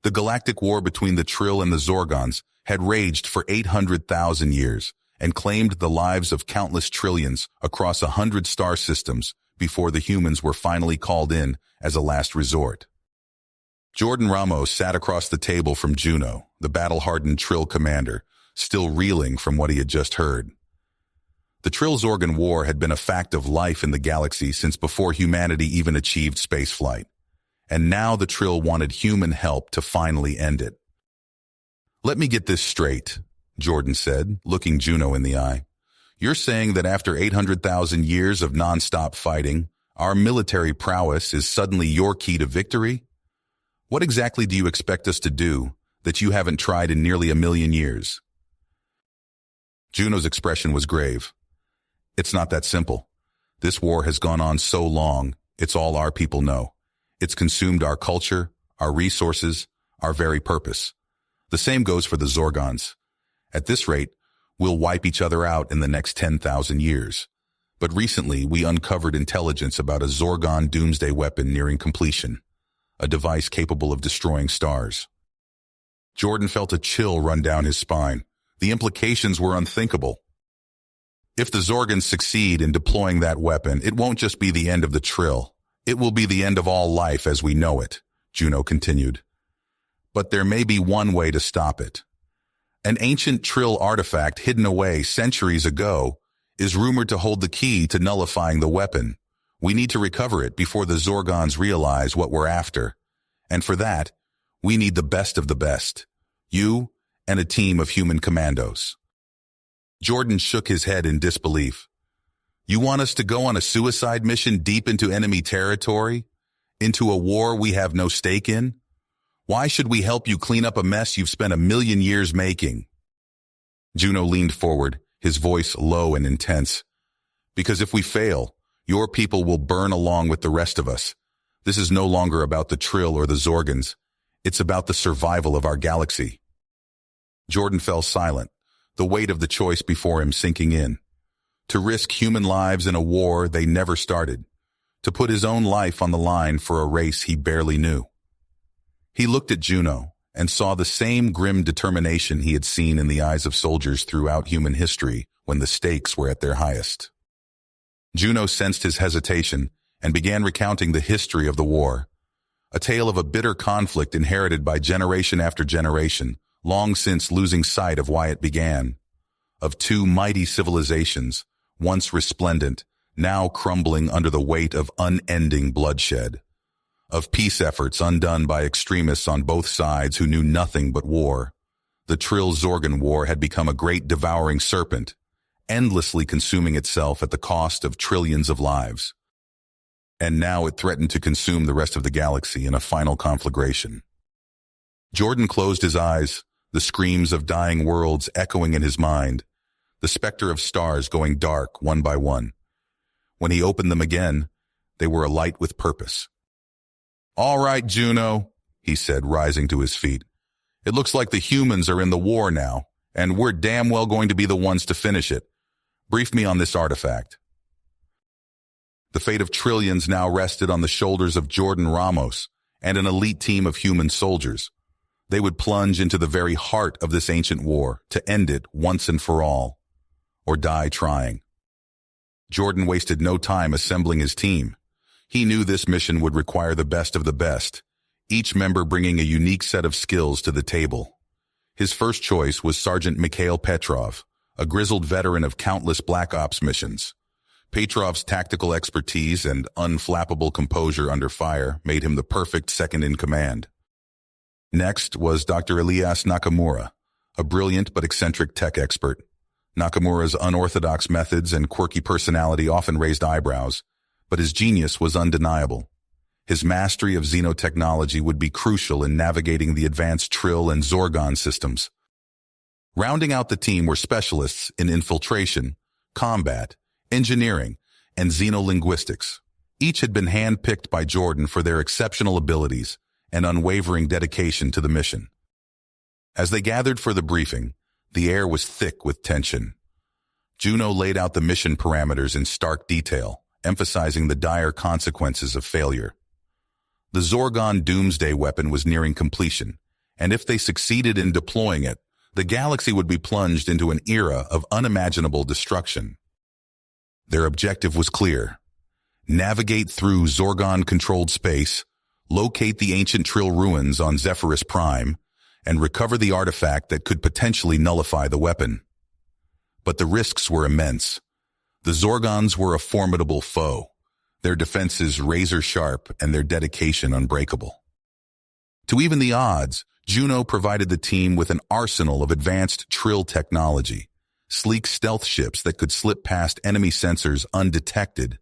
The galactic war between the Trill and the Zorgons had raged for 800,000 years and claimed the lives of countless trillions across 100 star systems before the humans were finally called in as a last resort. Jordan Ramos sat across the table from Juno, the battle-hardened Trill commander, still reeling from what he had just heard. The Trill-Zorgon War had been a fact of life in the galaxy since before humanity even achieved spaceflight, and now the Trill wanted human help to finally end it. "Let me get this straight," Jordan said, looking Juno in the eye. "You're saying that after 800,000 years of non-stop fighting, our military prowess is suddenly your key to victory? What exactly do you expect us to do that you haven't tried in nearly 1,000,000 years?" Juno's expression was grave. "It's not that simple. This war has gone on so long, it's all our people know. It's consumed our culture, our resources, our very purpose. The same goes for the Zorgons. At this rate, we'll wipe each other out in the next 10,000 years. But recently, we uncovered intelligence about a Zorgon doomsday weapon nearing completion, a device capable of destroying stars." Jordan felt a chill run down his spine. The implications were unthinkable. "If the Zorgons succeed in deploying that weapon, it won't just be the end of the Trill. It will be the end of all life as we know it," Juno continued. "But there may be one way to stop it. An ancient Trill artifact hidden away centuries ago is rumored to hold the key to nullifying the weapon. We need to recover it before the Zorgons realize what we're after. And for that, we need the best of the best. You and a team of human commandos." Jordan shook his head in disbelief. "You want us to go on a suicide mission deep into enemy territory? Into a war we have no stake in? Why should we help you clean up a mess you've spent 1,000,000 years making?" Juno leaned forward, his voice low and intense. "Because if we fail, your people will burn along with the rest of us. This is no longer about the Trill or the Zorgons. It's about the survival of our galaxy." Jordan fell silent, the weight of the choice before him sinking in. To risk human lives in a war they never started. To put his own life on the line for a race he barely knew. He looked at Juno and saw the same grim determination he had seen in the eyes of soldiers throughout human history when the stakes were at their highest. Juno sensed his hesitation and began recounting the history of the war, a tale of a bitter conflict inherited by generation after generation, long since losing sight of why it began, of two mighty civilizations, once resplendent, now crumbling under the weight of unending bloodshed, of peace efforts undone by extremists on both sides who knew nothing but war. The Trill-Zorgon War had become a great devouring serpent, endlessly consuming itself at the cost of trillions of lives. And now it threatened to consume the rest of the galaxy in a final conflagration. Jordan closed his eyes, the screams of dying worlds echoing in his mind, the specter of stars going dark one by one. When he opened them again, they were alight with purpose. "All right, Juno," he said, rising to his feet. "It looks like the humans are in the war now, and we're damn well going to be the ones to finish it. Brief me on this artifact." The fate of trillions now rested on the shoulders of Jordan Ramos and an elite team of human soldiers. They would plunge into the very heart of this ancient war to end it once and for all, or die trying. Jordan wasted no time assembling his team. He knew this mission would require the best of the best, each member bringing a unique set of skills to the table. His first choice was Sergeant Mikhail Petrov, a grizzled veteran of countless Black Ops missions. Petrov's tactical expertise and unflappable composure under fire made him the perfect second-in-command. Next was Dr. Elias Nakamura, a brilliant but eccentric tech expert. Nakamura's unorthodox methods and quirky personality often raised eyebrows, but his genius was undeniable. His mastery of xenotechnology would be crucial in navigating the advanced Trill and Zorgon systems. Rounding out the team were specialists in infiltration, combat, engineering, and xenolinguistics. Each had been handpicked by Jordan for their exceptional abilities and unwavering dedication to the mission. As they gathered for the briefing, the air was thick with tension. Juno laid out the mission parameters in stark detail, emphasizing the dire consequences of failure. The Zorgon doomsday weapon was nearing completion, and if they succeeded in deploying it, the galaxy would be plunged into an era of unimaginable destruction. Their objective was clear: navigate through Zorgon-controlled space, locate the ancient Trill ruins on Zephyrus Prime, and recover the artifact that could potentially nullify the weapon. But the risks were immense. The Zorgons were a formidable foe, their defenses razor-sharp and their dedication unbreakable. To even the odds, Juno provided the team with an arsenal of advanced Trill technology, sleek stealth ships that could slip past enemy sensors undetected,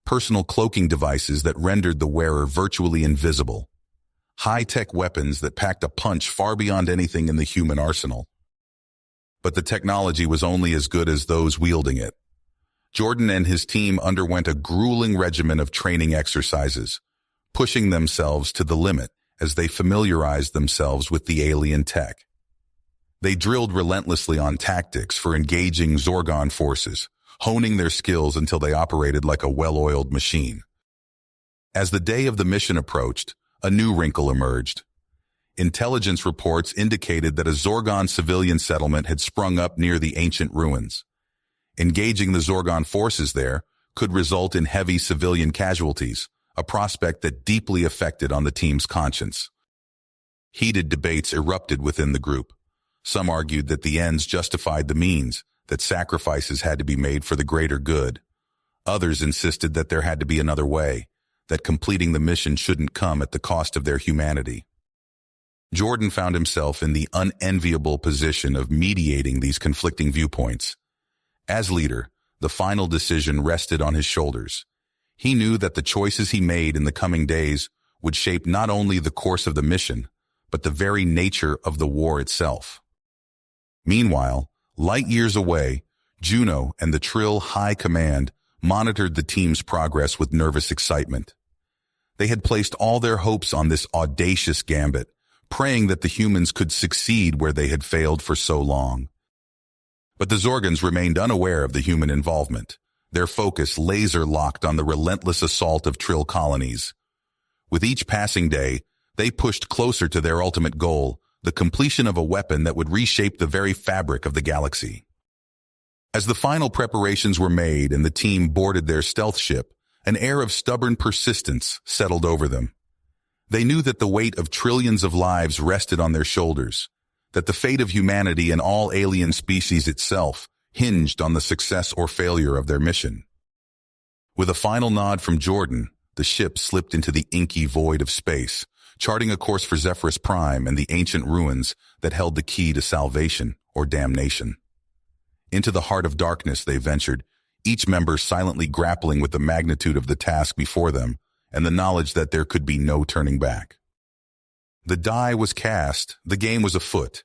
personal cloaking devices that rendered the wearer virtually invisible, high-tech weapons that packed a punch far beyond anything in the human arsenal. But the technology was only as good as those wielding it. Jordan and his team underwent a grueling regimen of training exercises, pushing themselves to the limit as they familiarized themselves with the alien tech. They drilled relentlessly on tactics for engaging Zorgon forces, honing their skills until they operated like a well-oiled machine. As the day of the mission approached, a new wrinkle emerged. Intelligence reports indicated that a Zorgon civilian settlement had sprung up near the ancient ruins. Engaging the Zorgon forces there could result in heavy civilian casualties, a prospect that deeply affected on the team's conscience. Heated debates erupted within the group. Some argued that the ends justified the means, that sacrifices had to be made for the greater good. Others insisted that there had to be another way, that completing the mission shouldn't come at the cost of their humanity. Jordan found himself in the unenviable position of mediating these conflicting viewpoints. As leader, the final decision rested on his shoulders. He knew that the choices he made in the coming days would shape not only the course of the mission, but the very nature of the war itself. Meanwhile, light years away, Juno and the Trill High Command monitored the team's progress with nervous excitement. They had placed all their hopes on this audacious gambit, praying that the humans could succeed where they had failed for so long. But the Zorgons remained unaware of the human involvement, their focus laser-locked on the relentless assault of Trill colonies. With each passing day, they pushed closer to their ultimate goal, the completion of a weapon that would reshape the very fabric of the galaxy. As the final preparations were made and the team boarded their stealth ship, an air of stubborn persistence settled over them. They knew that the weight of trillions of lives rested on their shoulders, that the fate of humanity and all alien species itself hinged on the success or failure of their mission. With a final nod from Jordan, the ship slipped into the inky void of space, charting a course for Zephyrus Prime and the ancient ruins that held the key to salvation or damnation. Into the heart of darkness they ventured, each member silently grappling with the magnitude of the task before them and the knowledge that there could be no turning back. The die was cast, the game was afoot,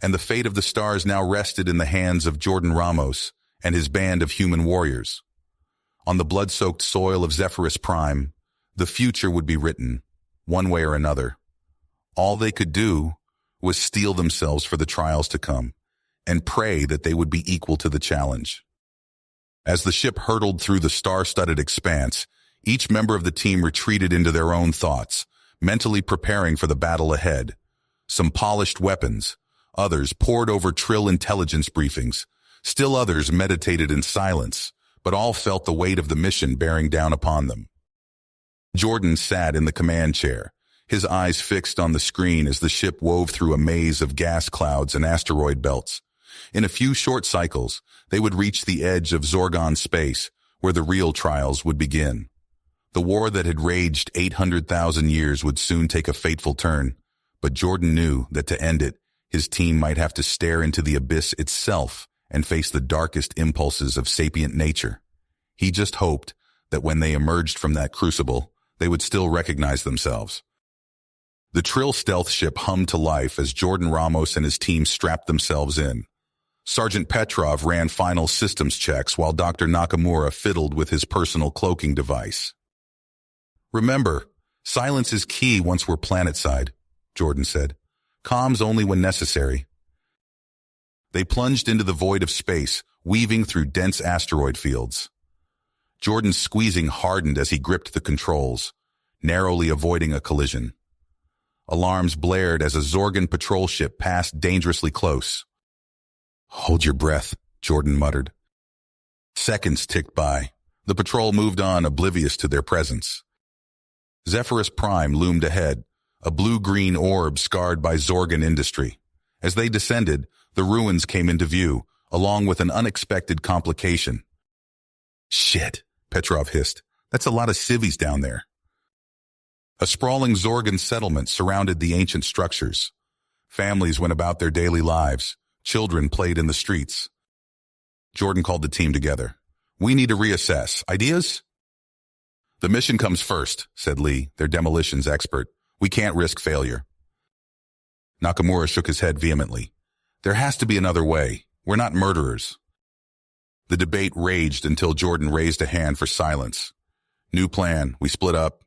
and the fate of the stars now rested in the hands of Jordan Ramos and his band of human warriors. On the blood-soaked soil of Zephyrus Prime, the future would be written, one way or another. All they could do was steel themselves for the trials to come and pray that they would be equal to the challenge. As the ship hurtled through the star-studded expanse, each member of the team retreated into their own thoughts, mentally preparing for the battle ahead. Some polished weapons, others pored over Trill intelligence briefings, still others meditated in silence, but all felt the weight of the mission bearing down upon them. Jordan sat in the command chair, his eyes fixed on the screen as the ship wove through a maze of gas clouds and asteroid belts. In a few short cycles, they would reach the edge of Zorgon space, where the real trials would begin. The war that had raged 800,000 years would soon take a fateful turn, but Jordan knew that to end it, his team might have to stare into the abyss itself and face the darkest impulses of sapient nature. He just hoped that when they emerged from that crucible, they would still recognize themselves. The Trill stealth ship hummed to life as Jordan Ramos and his team strapped themselves in. Sergeant Petrov ran final systems checks while Dr. Nakamura fiddled with his personal cloaking device. "Remember, silence is key once we're planetside," Jordan said. "Comms only when necessary." They plunged into the void of space, weaving through dense asteroid fields. Jordan's squeezing hardened as he gripped the controls, narrowly avoiding a collision. Alarms blared as a Zorgan patrol ship passed dangerously close. "Hold your breath," Jordan muttered. Seconds ticked by. The patrol moved on, oblivious to their presence. Zephyrus Prime loomed ahead, a blue-green orb scarred by Zorgan industry. As they descended, the ruins came into view, along with an unexpected complication. "Shit," Petrov hissed. "That's a lot of civvies down there." A sprawling Zorgan settlement surrounded the ancient structures. Families went about their daily lives. Children played in the streets. Jordan called the team together. "We need to reassess. Ideas?" "The mission comes first," said Lee, their demolitions expert. "We can't risk failure." Nakamura shook his head vehemently. "There has to be another way. We're not murderers." The debate raged until Jordan raised a hand for silence. "New plan. We split up."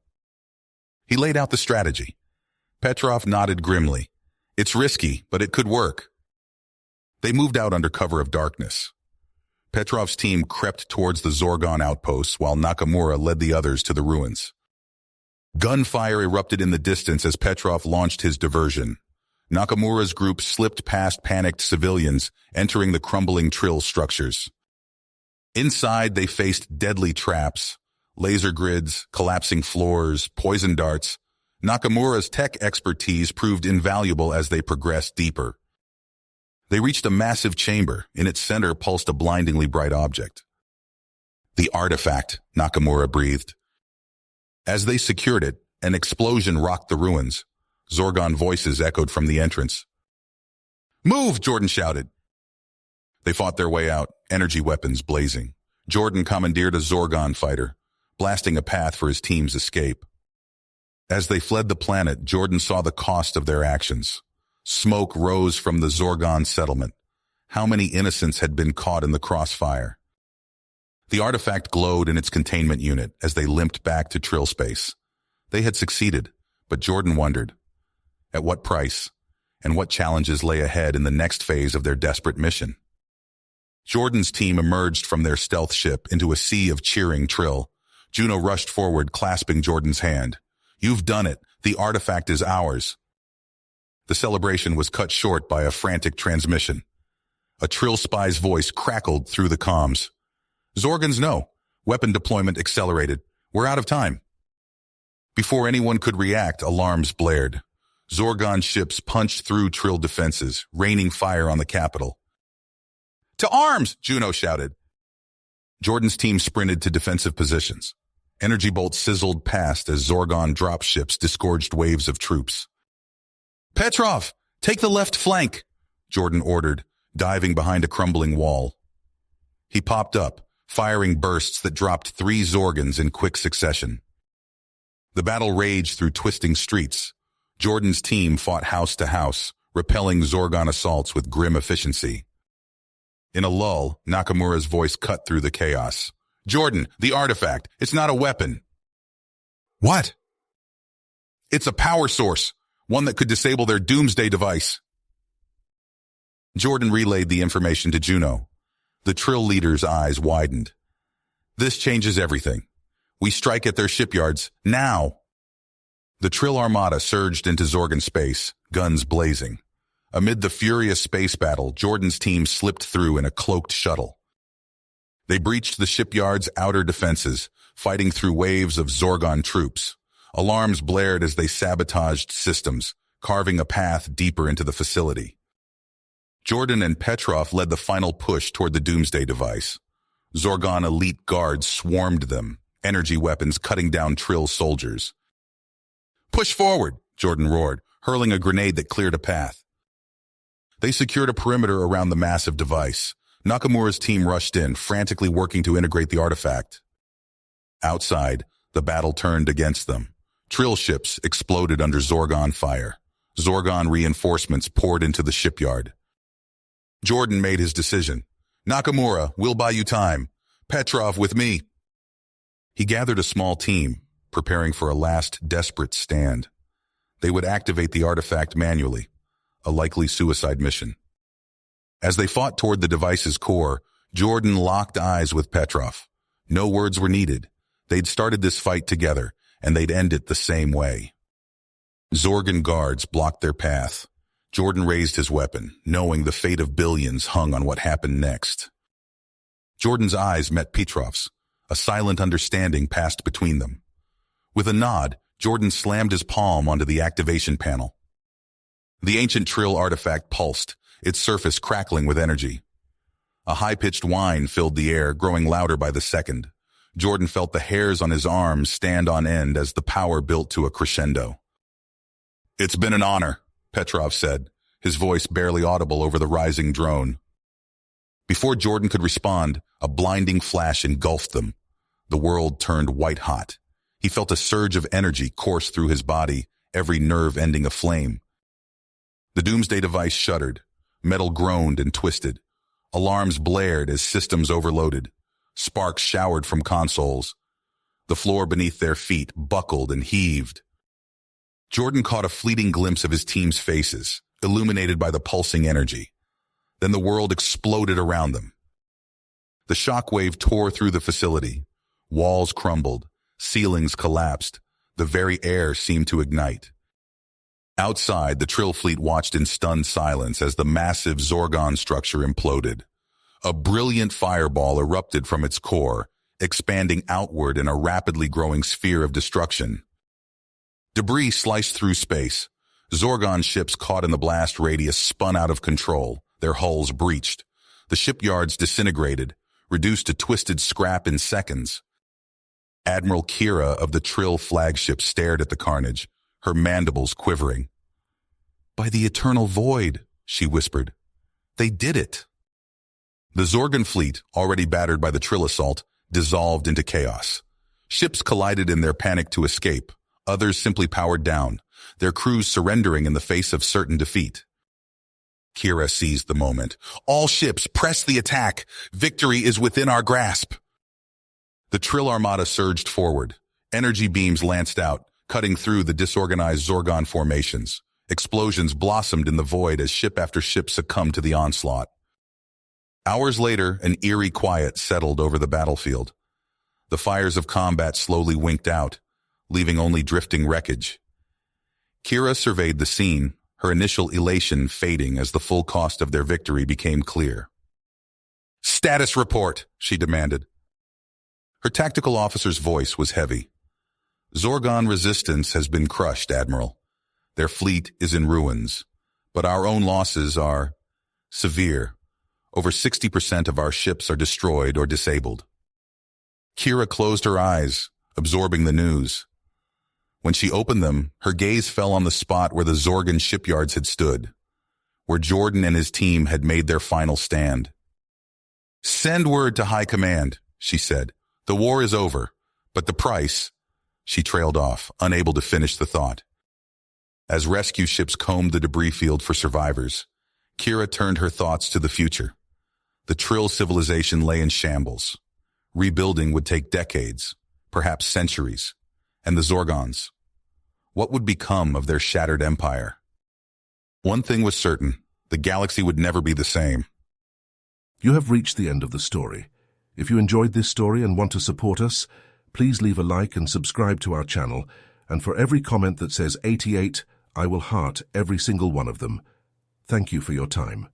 He laid out the strategy. Petrov nodded grimly. "It's risky, but it could work." They moved out under cover of darkness. Petrov's team crept towards the Zorgon outposts while Nakamura led the others to the ruins. Gunfire erupted in the distance as Petrov launched his diversion. Nakamura's group slipped past panicked civilians, entering the crumbling Trill structures. Inside, they faced deadly traps, laser grids, collapsing floors, poison darts. Nakamura's tech expertise proved invaluable as they progressed deeper. They reached a massive chamber. In its center pulsed a blindingly bright object. "The artifact," Nakamura breathed. As they secured it, an explosion rocked the ruins. Zorgon voices echoed from the entrance. "Move!" Jordan shouted. They fought their way out, energy weapons blazing. Jordan commandeered a Zorgon fighter, blasting a path for his team's escape. As they fled the planet, Jordan saw the cost of their actions. Smoke rose from the Zorgon settlement. How many innocents had been caught in the crossfire? The artifact glowed in its containment unit as they limped back to Trill space. They had succeeded, but Jordan wondered, at what price, and what challenges lay ahead in the next phase of their desperate mission? Jordan's team emerged from their stealth ship into a sea of cheering Trill. Juno rushed forward, clasping Jordan's hand. "You've done it. The artifact is ours." The celebration was cut short by a frantic transmission. A Trill spy's voice crackled through the comms. "Zorgans know. Weapon deployment accelerated. We're out of time." Before anyone could react, alarms blared. Zorgon ships punched through Trill defenses, raining fire on the capital. "To arms!" Juno shouted. Jordan's team sprinted to defensive positions. Energy bolts sizzled past as Zorgon dropships disgorged waves of troops. "Petrov, take the left flank," Jordan ordered, diving behind a crumbling wall. He popped up, firing bursts that dropped 3 Zorgans in quick succession. The battle raged through twisting streets. Jordan's team fought house to house, repelling Zorgon assaults with grim efficiency. In a lull, Nakamura's voice cut through the chaos. "Jordan, the artifact. It's not a weapon." "What?" "It's a power source, one that could disable their doomsday device." Jordan relayed the information to Juno. The Trill leader's eyes widened. "This changes everything. We strike at their shipyards, now." The Trill armada surged into Zorgan space, guns blazing. Amid the furious space battle, Jordan's team slipped through in a cloaked shuttle. They breached the shipyard's outer defenses, fighting through waves of Zorgon troops. Alarms blared as they sabotaged systems, carving a path deeper into the facility. Jordan and Petrov led the final push toward the doomsday device. Zorgon elite guards swarmed them, energy weapons cutting down Trill soldiers. "Push forward," Jordan roared, hurling a grenade that cleared a path. They secured a perimeter around the massive device. Nakamura's team rushed in, frantically working to integrate the artifact. Outside, the battle turned against them. Trill ships exploded under Zorgon fire. Zorgon reinforcements poured into the shipyard. Jordan made his decision. "Nakamura, we'll buy you time. Petrov with me." He gathered a small team, preparing for a last desperate stand. They would activate the artifact manually, a likely suicide mission. As they fought toward the device's core, Jordan locked eyes with Petrov. No words were needed. They'd started this fight together, and they'd end it the same way. Zorgan guards blocked their path. Jordan raised his weapon, knowing the fate of billions hung on what happened next. Jordan's eyes met Petrov's. A silent understanding passed between them. With a nod, Jordan slammed his palm onto the activation panel. The ancient Trill artifact pulsed, its surface crackling with energy. A high-pitched whine filled the air, growing louder by the second. Jordan felt the hairs on his arms stand on end as the power built to a crescendo. "It's been an honor," Petrov said, his voice barely audible over the rising drone. Before Jordan could respond, a blinding flash engulfed them. The world turned white-hot. He felt a surge of energy course through his body, every nerve ending aflame. The doomsday device shuddered. Metal groaned and twisted. Alarms blared as systems overloaded. Sparks showered from consoles. The floor beneath their feet buckled and heaved. Jordan caught a fleeting glimpse of his team's faces, illuminated by the pulsing energy. Then the world exploded around them. The shockwave tore through the facility. Walls crumbled. Ceilings collapsed. The very air seemed to ignite. Outside, the Trill fleet watched in stunned silence as the massive Zorgon structure imploded. A brilliant fireball erupted from its core, expanding outward in a rapidly growing sphere of destruction. Debris sliced through space. Zorgon ships caught in the blast radius spun out of control, their hulls breached. The shipyards disintegrated, reduced to twisted scrap in seconds. Admiral Kira of the Trill flagship stared at the carnage, her mandibles quivering. "By the eternal void," she whispered. "They did it." The Zorgon fleet, already battered by the Trill assault, dissolved into chaos. Ships collided in their panic to escape. Others simply powered down, their crews surrendering in the face of certain defeat. Kira seized the moment. "All ships, press the attack! Victory is within our grasp!" The Trill armada surged forward. Energy beams lanced out, cutting through the disorganized Zorgon formations. Explosions blossomed in the void as ship after ship succumbed to the onslaught. Hours later, an eerie quiet settled over the battlefield. The fires of combat slowly winked out, leaving only drifting wreckage. Kira surveyed the scene, her initial elation fading as the full cost of their victory became clear. "Status report," she demanded. Her tactical officer's voice was heavy. "Zorgon resistance has been crushed, Admiral. Their fleet is in ruins, but our own losses are severe. Over 60% of our ships are destroyed or disabled." Kira closed her eyes, absorbing the news. When she opened them, her gaze fell on the spot where the Zorgon shipyards had stood, where Jordan and his team had made their final stand. "Send word to High Command," she said. "The war is over, but the price—" She trailed off, unable to finish the thought. As rescue ships combed the debris field for survivors, Kira turned her thoughts to the future. The Trill civilization lay in shambles. Rebuilding would take decades, perhaps centuries. And the Zorgons? What would become of their shattered empire? One thing was certain, the galaxy would never be the same. You have reached the end of the story. If you enjoyed this story and want to support us, please leave a like and subscribe to our channel. And for every comment that says 88, I will heart every single one of them. Thank you for your time.